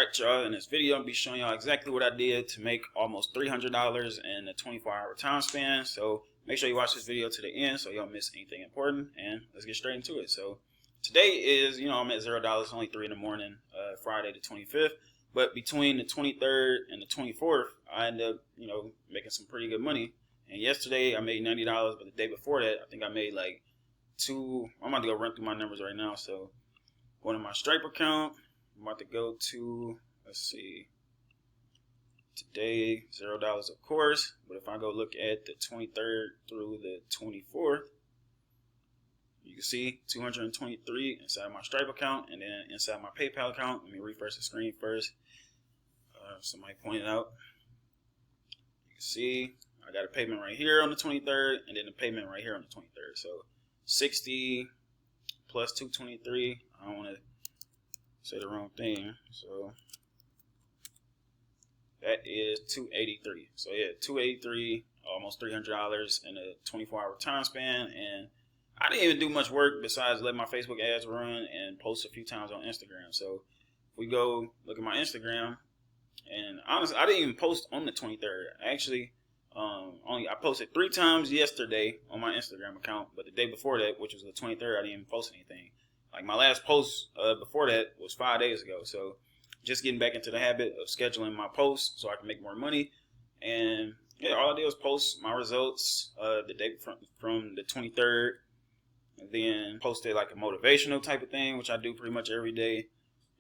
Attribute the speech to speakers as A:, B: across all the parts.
A: Alright y'all, in this video I'm going to be showing y'all exactly what I did to make almost $300 in a 24-hour time span. So make sure you watch this video to the end so you don't miss anything important, and let's get straight into it. So today is, I'm at $0, it's only 3 in the morning, Friday the 25th, but between the 23rd and the 24th I ended up, making some pretty good money. And yesterday I made $90, but the day before that I think I made like I'm about to go run through my numbers right now. So going to my Stripe account, I'm about to go to, let's see, today $0 of course, but if I go look at the 23rd through the 24th, you can see 223 inside my Stripe account, and then inside my PayPal account. Let me refresh the screen first. Somebody pointed out, you can see I got a payment right here on the 23rd, and then a payment right here on the 23rd. So 60 plus 223. I don't want to say the wrong thing, so that is 283. So yeah, 283, almost $300 in a 24-hour time span. And I didn't even do much work besides let my Facebook ads run and post a few times on Instagram. So if we go look at my Instagram, and honestly I didn't even post on the 23rd. Actually, I posted 3 times yesterday on my Instagram account, but the day before that, which was the 23rd, I didn't even post anything. Like my last post before that was 5 days ago. So just getting back into the habit of scheduling my posts so I can make more money. And yeah, all I did was post my results the day from the 23rd, and then posted like a motivational type of thing, which I do pretty much every day.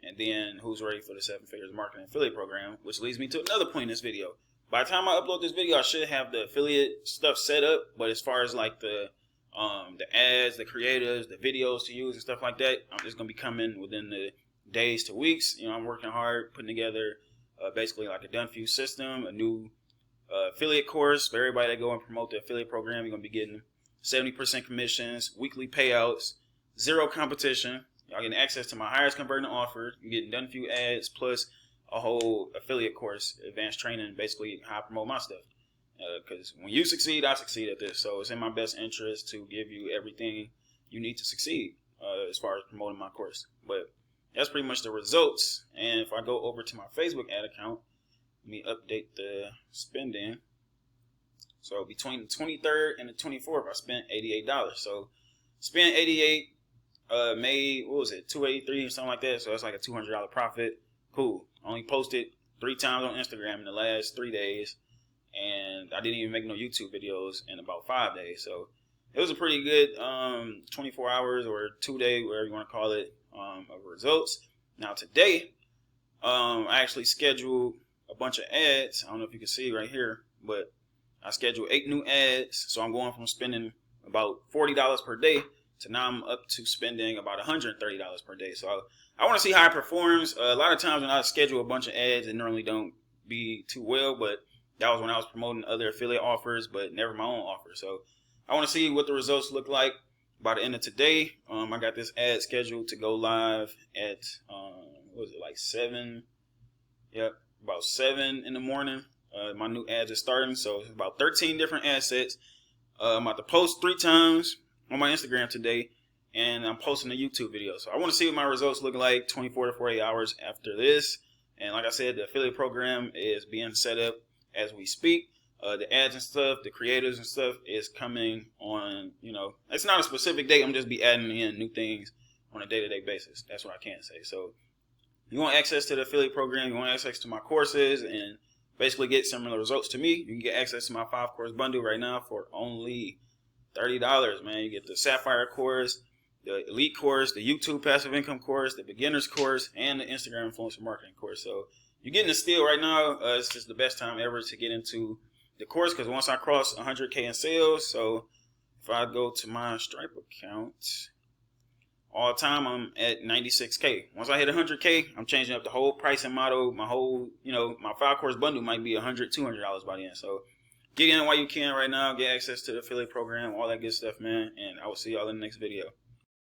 A: And then who's ready for the 7 Figures Marketing Affiliate Program, which leads me to another point in this video. By the time I upload this video, I should have the affiliate stuff set up. But as far as like the ads, the creatives, the videos to use and stuff like that, I'm just gonna be coming within the days to weeks. I'm working hard putting together basically like a done for you system, a new affiliate course for everybody that go and promote the affiliate program. You're gonna be getting 70% commissions, weekly payouts, 0 competition. Y'all getting access to my highest converting offer. You're getting done for you ads plus a whole affiliate course, advanced training, basically how I promote my stuff. Because when you succeed, I succeed at this. So it's in my best interest to give you everything you need to succeed as far as promoting my course. But that's pretty much the results. And if I go over to my Facebook ad account, let me update the spending. So between the 23rd and the 24th, I spent $88. So spent 88, made, what was it, 283 or something like that. So that's like a $200 profit. Cool. I only posted 3 times on Instagram in the last 3 days. And I didn't even make no YouTube videos in about 5 days. So it was a pretty good 24 hours or 2 day, whatever you want to call it, of results. Now today, I actually scheduled a bunch of ads. I don't know if you can see right here, but I scheduled 8 new ads. So I'm going from spending about $40 per day to now I'm up to spending about $130 per day. So I want to see how it performs. A lot of times when I schedule a bunch of ads, it normally don't be too well, but that was when I was promoting other affiliate offers, but never my own offer. So I want to see what the results look like by the end of today. I got this ad scheduled to go live at, what was it, like 7? Yep, about 7 in the morning. My new ads are starting, so it's about 13 different ad sets. I'm about to post 3 times on my Instagram today, and I'm posting a YouTube video. So I want to see what my results look like 24 to 48 hours after this. And like I said, the affiliate program is being set up as we speak. The ads and stuff, the creators and stuff is coming on, it's not a specific date. I'm just be adding in new things on a day-to-day basis. That's what I can say. So you want access to the affiliate program, you want access to my courses, and basically get similar results to me, you can get access to my 5-course bundle right now for only $30, man. You get the Sapphire course, the Elite course, the YouTube passive income course, the beginners course, and the Instagram influencer marketing course. So you're getting a steal right now. It's just the best time ever to get into the course, because once I cross 100K in sales, so if I go to my Stripe account, all the time I'm at 96K. Once I hit 100K, I'm changing up the whole pricing model. My whole, my 5-course bundle might be $100, $200 by the end. So get in while you can right now. Get access to the affiliate program, all that good stuff, man. And I will see y'all in the next video.